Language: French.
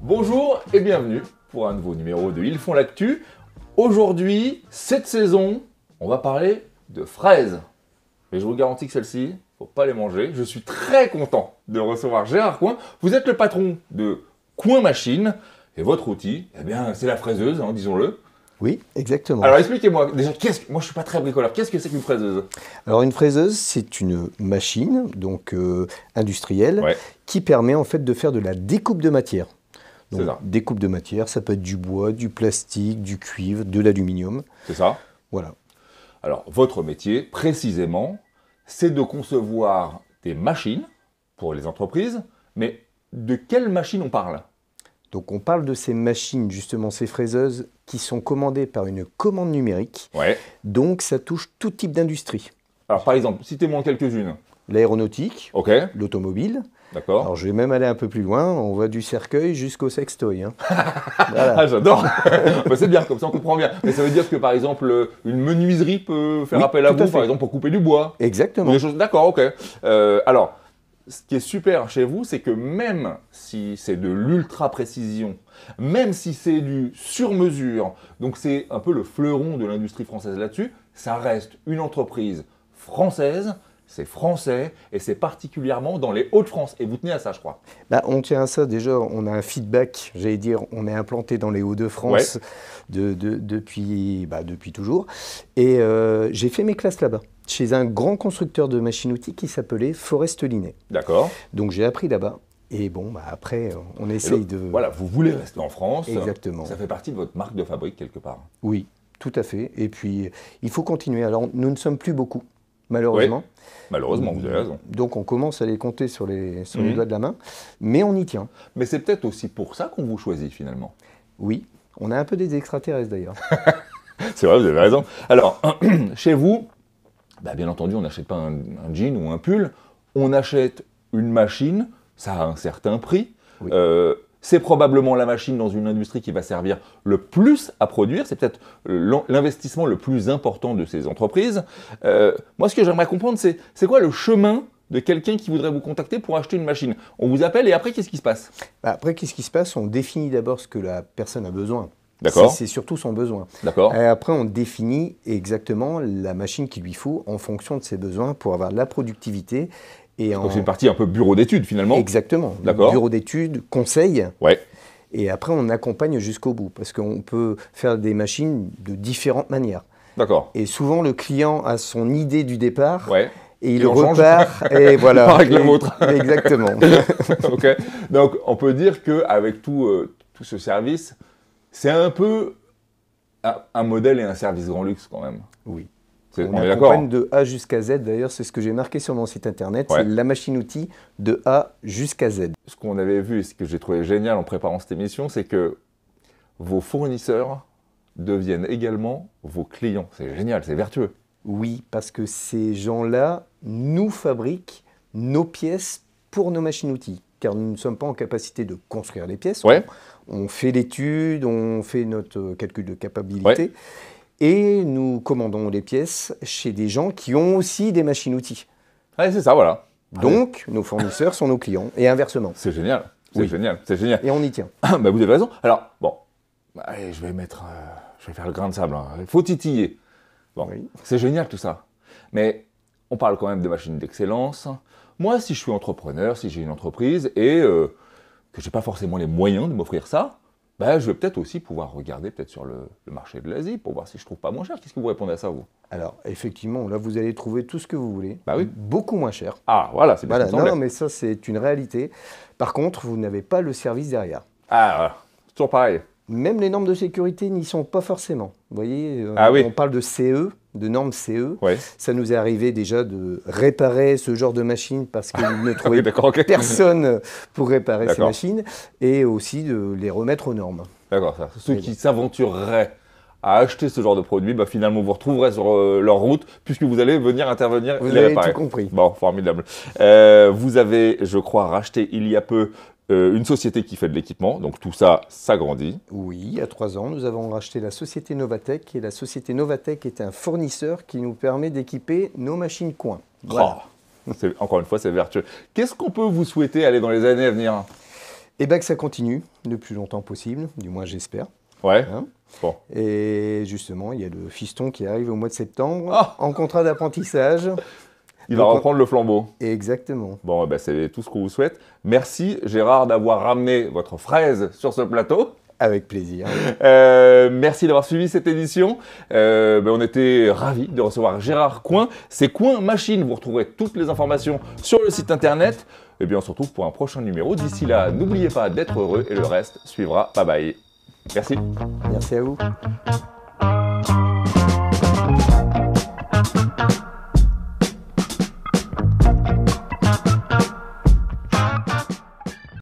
Bonjour et bienvenue pour un nouveau numéro de Ils font l'actu. Aujourd'hui, cette saison, on va parler de fraises. Mais je vous garantis que celles-ci, faut pas les manger. Je suis très content de recevoir Gérard Coin. Vous êtes le patron de Coin Machine et votre outil, eh bien, c'est la fraiseuse, hein, disons-le. Oui, exactement. Alors expliquez-moi, déjà, moi je suis pas très bricoleur, qu'est-ce que c'est qu'une fraiseuse? Alors une fraiseuse, c'est une machine donc industrielle qui permet en fait de faire de la découpe de matière. Donc, découpe de matière, ça peut être du bois, du plastique, du cuivre, de l'aluminium. C'est ça? Voilà. Alors, votre métier, précisément, c'est de concevoir des machines pour les entreprises, mais de quelles machines on parle? Donc, on parle de ces machines, justement, ces fraiseuses, qui sont commandées par une commande numérique. Ouais. Donc, ça touche tout type d'industrie. Alors, par exemple, citez-moi quelques-unes. L'aéronautique, l'automobile. D'accord. Alors, je vais même aller un peu plus loin. On va du cercueil jusqu'au sextoy. Hein. Voilà. Ah, j'adore. Bah, c'est bien, comme ça on comprend bien. Mais ça veut dire que, par exemple, une menuiserie peut faire appel à vous, par exemple, pour couper du bois. Exactement. Des choses... D'accord, ok. Alors, ce qui est super chez vous, c'est que même si c'est de l'ultra-précision, même si c'est du sur-mesure, donc c'est un peu le fleuron de l'industrie française là-dessus, ça reste une entreprise française. C'est français et c'est particulièrement dans les Hauts-de-France. Et vous tenez à ça, je crois. Bah, on tient à ça. Déjà, on a un feedback, j'allais dire, on est implanté dans les Hauts-de-France depuis toujours. Et j'ai fait mes classes là-bas, chez un grand constructeur de machines-outils qui s'appelait Forest-Linet. D'accord. Donc j'ai appris là-bas. Et bon, bah, après, on essaye de... Voilà, vous voulez rester en France. Exactement. Ça fait partie de votre marque de fabrique quelque part. Oui, tout à fait. Et puis, il faut continuer. Alors, nous ne sommes plus beaucoup. Malheureusement. Oui, malheureusement, vous avez raison. Donc on commence à les compter sur les doigts de la main, mais on y tient. Mais c'est peut-être aussi pour ça qu'on vous choisit finalement. Oui, on a un peu des extraterrestres d'ailleurs. C'est vrai, vous avez raison. Alors, chez vous, bah, bien entendu, on n'achète pas un jean ou un pull, on achète une machine, ça a un certain prix. Oui. C'est probablement la machine dans une industrie qui va servir le plus à produire. C'est peut-être l'investissement le plus important de ces entreprises. Moi, ce que j'aimerais comprendre, c'est quoi le chemin de quelqu'un qui voudrait vous contacter pour acheter une machine? On vous appelle et après, qu'est-ce qui se passe? Après, qu'est-ce qui se passe? On définit d'abord ce que la personne a besoin. D'accord. C'est surtout son besoin. D'accord. Et après, on définit exactement la machine qu'il lui faut en fonction de ses besoins pour avoir de la productivité. Donc c'est une partie un peu bureau d'études finalement. Exactement. D'accord. Bureau d'études, conseil. Ouais. Et après, on accompagne jusqu'au bout parce qu'on peut faire des machines de différentes manières. D'accord. Et souvent, le client a son idée du départ. Ouais. Et il repart et voilà. Il part avec la vôtre. Exactement. Ok. Donc on peut dire qu'avec tout ce service, c'est un peu un modèle et un service grand luxe quand même. Oui. On est accompagne de A jusqu'à Z, d'ailleurs c'est ce que j'ai marqué sur mon site internet, c'est la machine-outil de A jusqu'à Z. Ce qu'on avait vu et ce que j'ai trouvé génial en préparant cette émission, c'est que vos fournisseurs deviennent également vos clients. C'est génial, c'est vertueux. Oui, parce que ces gens-là nous fabriquent nos pièces pour nos machines-outils, car nous ne sommes pas en capacité de construire les pièces. On fait l'étude, on fait notre calcul de capacité. Et nous commandons les pièces chez des gens qui ont aussi des machines-outils. Ouais, c'est ça, voilà. Donc, nos fournisseurs sont nos clients, et inversement. C'est génial, c'est génial, c'est génial. Et on y tient. Bah, vous avez raison. Alors, bon, allez, je vais faire le grain de sable. Il faut titiller. Bon, c'est génial tout ça. Mais on parle quand même de machines d'excellence. Moi, si je suis entrepreneur, si j'ai une entreprise et que je n'ai pas forcément les moyens de m'offrir ça, bah, je vais peut-être aussi pouvoir regarder sur le marché de l'Asie pour voir si je trouve pas moins cher. Qu'est-ce que vous répondez à ça, vous? Alors, effectivement, là, vous allez trouver tout ce que vous voulez. Bah oui. Beaucoup moins cher. Ah, voilà, c'est bien ce qui me semblait. Non, mais ça, c'est une réalité. Par contre, vous n'avez pas le service derrière. Ah, voilà. C'est toujours pareil. Même les normes de sécurité n'y sont pas forcément. Vous voyez, on parle de CE, de normes CE. Ça nous est arrivé déjà de réparer ce genre de machine parce qu'il ne trouvait personne pour réparer ces machines et aussi de les remettre aux normes. D'accord, ça. Ceux qui s'aventureraient à acheter ce genre de produit, bah, finalement vous retrouverez sur leur route puisque vous allez venir intervenir Vous et les avez réparer. tout compris. Bon, formidable. Vous avez, je crois, racheté il y a peu une société qui fait de l'équipement, donc tout ça, ça grandit. Oui, il y a 3 ans, nous avons racheté la société Novatec et la société Novatec est un fournisseur qui nous permet d'équiper nos machines coins. Voilà. Encore une fois, c'est vertueux. Qu'est-ce qu'on peut vous souhaiter aller dans les années à venir? Et bien que ça continue le plus longtemps possible, du moins j'espère. Ouais. Hein. Bon. Et justement, il y a le fiston qui arrive au mois de septembre Ah. en contrat d'apprentissage. Il va reprendre le flambeau. Exactement. Bon, ben, c'est tout ce qu'on vous souhaite. Merci Gérard d'avoir ramené votre fraise sur ce plateau. Avec plaisir. Merci d'avoir suivi cette édition. On était ravis de recevoir Gérard Coin. C'est Coin Machine. Vous retrouverez toutes les informations sur le site internet. Et bien, on se retrouve pour un prochain numéro. D'ici là, n'oubliez pas d'être heureux et le reste suivra. Bye bye. Merci. Merci à vous.